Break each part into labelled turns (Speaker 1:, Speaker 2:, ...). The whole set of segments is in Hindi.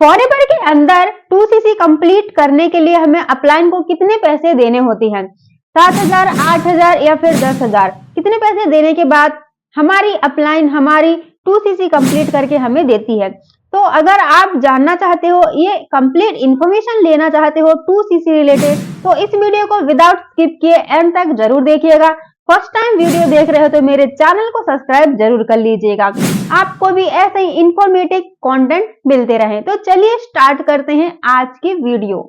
Speaker 1: फॉरएवर के अंदर 2cc कंप्लीट करने के लिए हमें अपलाइन को कितने पैसे देने होते हैं? 7,000, 8,000 या फिर 10,000? कितने पैसे देने के बाद हमारी अपलाइन हमारी 2cc कंप्लीट करके हमें देती है? तो अगर आप जानना चाहते हो, ये कंप्लीट इंफॉर्मेशन लेना चाहते हो 2cc रिलेटेड, तो इस वीडियो को विदाउट स्किप किए एंड तक जरूर देखिएगा। फर्स्ट टाइम वीडियो देख रहे हो तो मेरे चैनल को सब्सक्राइब जरूर कर लीजिएगा, आपको भी ऐसे ही इंफॉर्मेटिव कंटेंट मिलते रहे। तो चलिए स्टार्ट करते हैं आज की वीडियो।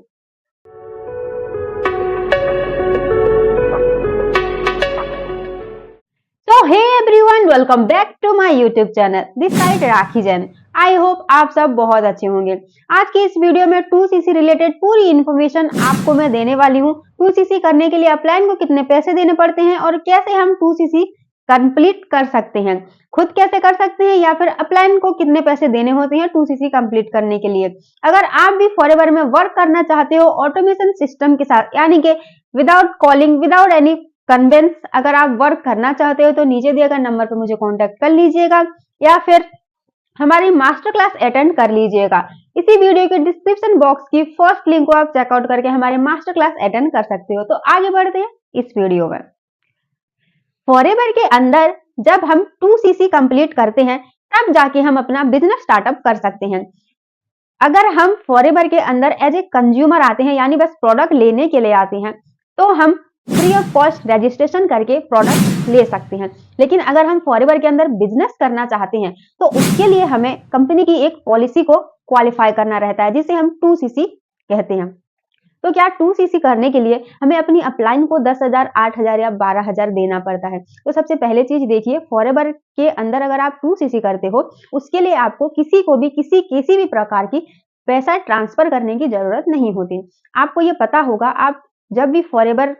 Speaker 1: तो hey everyone, welcome back to my YouTube channel. This side Rakhi Jain. I hope आप सब बहुत अच्छे होंगे। आज की इस वीडियो में 2cc रिलेटेड पूरी इन्फॉर्मेशन आपको मैं देने वाली हूँ। 2cc करने के लिए अपलाइन को कितने पैसे देने पड़ते हैं और कैसे हम 2cc कंप्लीट कर सकते हैं, खुद कैसे कर सकते हैं, या फिर अपलाइन को कितने पैसे देने होते हैं 2cc कंप्लीट करने के लिए। अगर आप भी फॉरएवर में वर्क करना चाहते हो ऑटोमेशन सिस्टम के साथ, यानी कि without calling, without any conveyance, अगर आप वर्क करना चाहते हो तो नीचे दिए गए नंबर पर मुझे कांटेक्ट कर लीजिएगा या फिर हमारी मास्टर क्लास अटेंड कर लीजिएगा। इसी वीडियो के डिस्क्रिप्शन बॉक्स की फर्स्ट लिंक को आप चेकआउट करके हमारे मास्टर क्लास अटेंड कर सकते हो। तो आगे बढ़ते हैं इस वीडियो में। फॉरएवर के अंदर जब हम 2cc कंप्लीट करते हैं तब जाके हम अपना बिजनेस स्टार्टअप कर सकते हैं। अगर हम फॉरएवर के अंदर एज ए कंज्यूमर आते हैं, यानी बस प्रोडक्ट लेने के लिए आते हैं, तो हम फ्री ऑफ कॉस्ट रजिस्ट्रेशन करके प्रोडक्ट ले सकते हैं। लेकिन अगर हम फॉरएवर के अंदर बिजनेस करना चाहते हैं तो उसके लिए हमें कंपनी की एक पॉलिसी को क्वालिफाई करना रहता है, जिसे हम 2cc कहते हैं। तो क्या 2cc करने के लिए हमें अपनी अपलाइन को 10,000, 8,000 या 12,000 देना पड़ता है? तो सबसे पहले चीज देखिए, फॉरएवर के अंदर अगर आप 2cc करते हो, उसके लिए आपको किसी को भी किसी भी प्रकार की पैसा ट्रांसफर करने की जरूरत नहीं होती। आपको ये पता होगा, आप जब भी फॉरएवर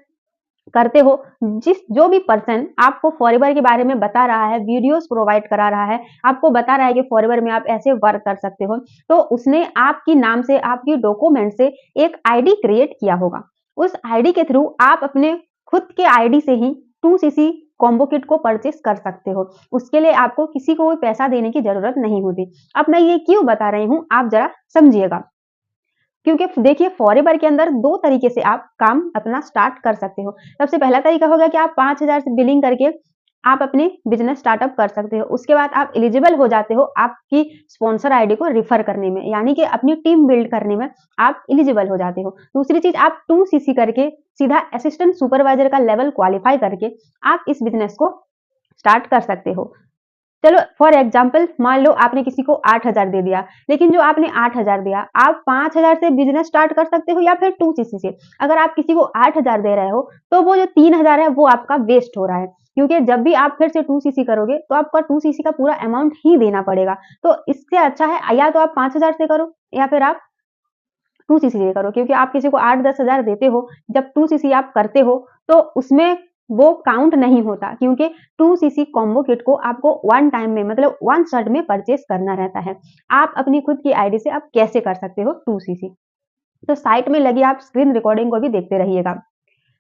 Speaker 1: करते हो, जो भी पर्सन आपको फॉरएवर के बारे में बता रहा है, वीडियोस प्रोवाइड करा रहा है, आपको बता रहा है कि फॉरएवर में आप ऐसे वर्क कर सकते हो, तो उसने आपकी नाम से, आपकी डॉक्यूमेंट से एक आईडी क्रिएट किया होगा। उस आईडी के थ्रू आप अपने खुद के आईडी से ही 2cc कॉम्बो किट को परचेस कर सकते हो। उसके लिए आपको किसी को भी पैसा देने की जरूरत नहीं होती। अब मैं ये क्यों बता रही हूँ, आप जरा समझिएगा। क्योंकि देखिए, फॉरएवर के अंदर दो तरीके से आप काम अपना स्टार्ट कर सकते हो। सबसे पहला तरीका होगा कि आप 5,000 से बिलिंग करके आप अपने बिजनेस स्टार्टअप कर सकते हो। उसके बाद आप एलिजिबल हो जाते हो आपकी स्पॉन्सर आईडी को रिफर करने में, यानी कि अपनी टीम बिल्ड करने में आप एलिजिबल हो जाते हो। दूसरी चीज, आप 2cc करके सीधा असिस्टेंट सुपरवाइजर का लेवल क्वालिफाई करके आप इस बिजनेस को स्टार्ट कर सकते हो। चलो फॉर एग्जाम्पल, मान लो आपने किसी को 8,000 दे दिया, लेकिन जो आपने 8,000 दिया, आप 5,000 से बिजनेस स्टार्ट कर सकते हो या फिर 2cc से। अगर आप किसी को 8,000 दे रहे हो तो वो जो 3,000 है वो आपका वेस्ट हो रहा है, क्योंकि जब भी आप फिर से 2cc करोगे तो आपका 2cc का पूरा अमाउंट ही देना पड़ेगा। तो इससे अच्छा है या तो आप 5,000 से करो या फिर आप 2cc से करो, क्योंकि आप किसी को 8-10,000 देते हो, जब 2cc आप करते हो तो उसमें वो काउंट नहीं होता, क्योंकि 2cc कॉम्बो किट को आपको वन टाइम में, मतलब वन शॉट में परचेस करना रहता है। आप अपनी खुद की आईडी से आप कैसे कर सकते हो 2cc? तो साइट में लगी आप स्क्रीन रिकॉर्डिंग को भी देखते रहिएगा।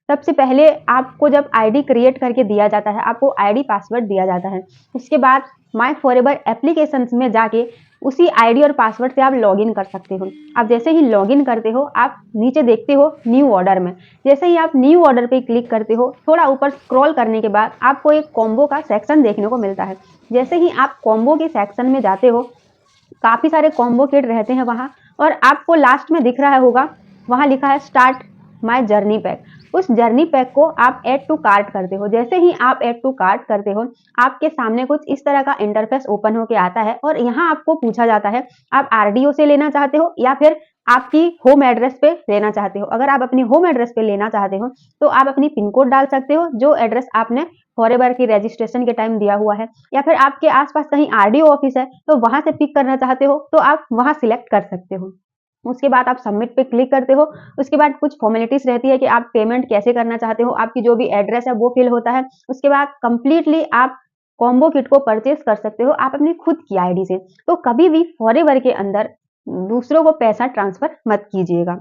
Speaker 1: सबसे पहले आपको जब आईडी क्रिएट करके दिया जाता है, आपको आईडी पासवर्ड दिया जाता है। उसके बाद माय फॉरएवर एप्लीकेशंस में जाके उसी आईडी और पासवर्ड से आप लॉगिन कर सकते हो। आप जैसे ही लॉगिन करते हो, आप नीचे देखते हो न्यू ऑर्डर में, जैसे ही आप न्यू ऑर्डर पे क्लिक करते हो, थोड़ा ऊपर स्क्रॉल करने के बाद आपको एक कॉम्बो का सेक्शन देखने को मिलता है। जैसे ही आप कॉम्बो के सेक्शन में जाते हो, काफी सारे कॉम्बो किट रहते हैं वहां, और आपको लास्ट में दिख रहा होगा, वहां लिखा है स्टार्ट माय जर्नी पैक। उस जर्नी पैक को आप ऐड टू कार्ट करते हो। जैसे ही आप ऐड टू कार्ट करते हो, आपके सामने कुछ इस तरह का इंटरफेस ओपन होके आता है, और यहाँ आपको पूछा जाता है आप आरडीओ से लेना चाहते हो या फिर आपकी होम एड्रेस पे लेना चाहते हो। अगर आप अपनी होम एड्रेस पे लेना चाहते हो तो आप अपनी पिन कोड डाल सकते हो, जो एड्रेस आपने फॉरएवर की रजिस्ट्रेशन के टाइम दिया हुआ है, या फिर आपके आसपास कहीं आरडीओ ऑफिस है तो वहां से पिक करना चाहते हो तो आप वहां सिलेक्ट कर सकते हो। उसके बाद आप सबमिट पे क्लिक करते हो। उसके बाद कुछ फॉर्मेलिटीज रहती है कि आप पेमेंट कैसे करना चाहते हो, आपकी जो भी एड्रेस है वो फिल होता है। उसके बाद कंप्लीटली आप कॉम्बो किट को परचेस कर सकते हो आप अपनी खुद की आईडी से। तो कभी भी फॉरएवर के अंदर दूसरों को पैसा ट्रांसफर मत कीजिएगा।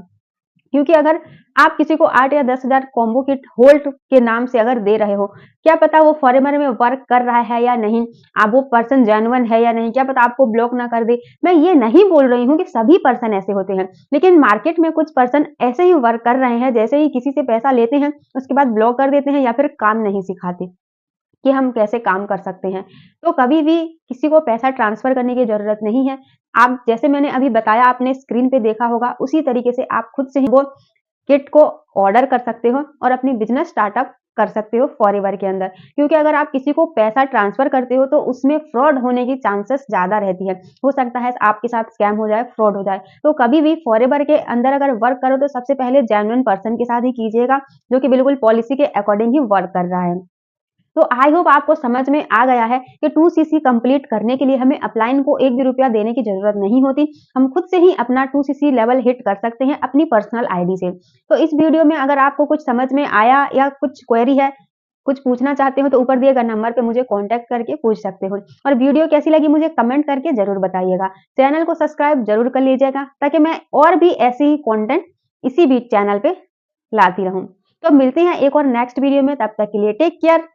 Speaker 1: क्योंकि अगर आप किसी को 8 या 10,000 कॉम्बो किट होल्ड के नाम से अगर दे रहे हो, क्या पता वो फॉरेवर में वर्क कर रहा है या नहीं, अब वो पर्सन जेन्युइन है या नहीं, क्या पता आपको ब्लॉक ना कर दे। मैं ये नहीं बोल रही हूँ कि सभी पर्सन ऐसे होते हैं, लेकिन मार्केट में कुछ पर्सन ऐसे ही वर्क कर रहे हैं, जैसे ही किसी से पैसा लेते हैं, उसके बाद ब्लॉक कर देते हैं या फिर काम नहीं सिखाते कि हम कैसे काम कर सकते हैं। तो कभी भी किसी को पैसा ट्रांसफर करने की ज़रूरत नहीं है। आप जैसे मैंने अभी बताया, आपने स्क्रीन पे देखा होगा, उसी तरीके से आप खुद से ही वो किट को ऑर्डर कर सकते हो और अपनी बिज़नेस स्टार्टअप कर सकते हो फॉरएवर के अंदर। क्योंकि अगर आप किसी को पैसा ट्रांसफर करते हो तो उसमें फ्रॉड होने की चांसेस ज़्यादा रहती है। हो सकता है आपके साथ स्कैम हो जाए, फ्रॉड हो जाए। तो कभी भी फॉरएवर के अंदर अगर वर्क करो तो सबसे पहले जेन्युइन पर्सन के साथ ही कीजिएगा, जो कि बिल्कुल पॉलिसी के अकॉर्डिंग ही वर्क कर रहा है। तो आई होप आपको समझ में आ गया है कि 2 सीसी कंप्लीट करने के लिए हमें अपलाइन को एक भी रुपया देने की जरूरत नहीं होती। हम खुद से ही अपना 2 सीसी लेवल हिट कर सकते हैं अपनी पर्सनल आईडी से। तो इस वीडियो में अगर आपको कुछ समझ में आया या कुछ क्वेरी है, कुछ पूछना चाहते हो, तो ऊपर दिए गए नंबर पे मुझे कांटेक्ट करके पूछ सकते हो। और वीडियो कैसी लगी मुझे कमेंट करके जरूर बताइएगा। चैनल को सब्सक्राइब जरूर कर लीजिएगा, ताकि मैं और भी ऐसे ही कंटेंट इसी बीच चैनल पे लाती रहूं। तो मिलते हैं एक और नेक्स्ट वीडियो में, तब तक के लिए टेक केयर,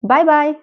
Speaker 1: बाय बाय।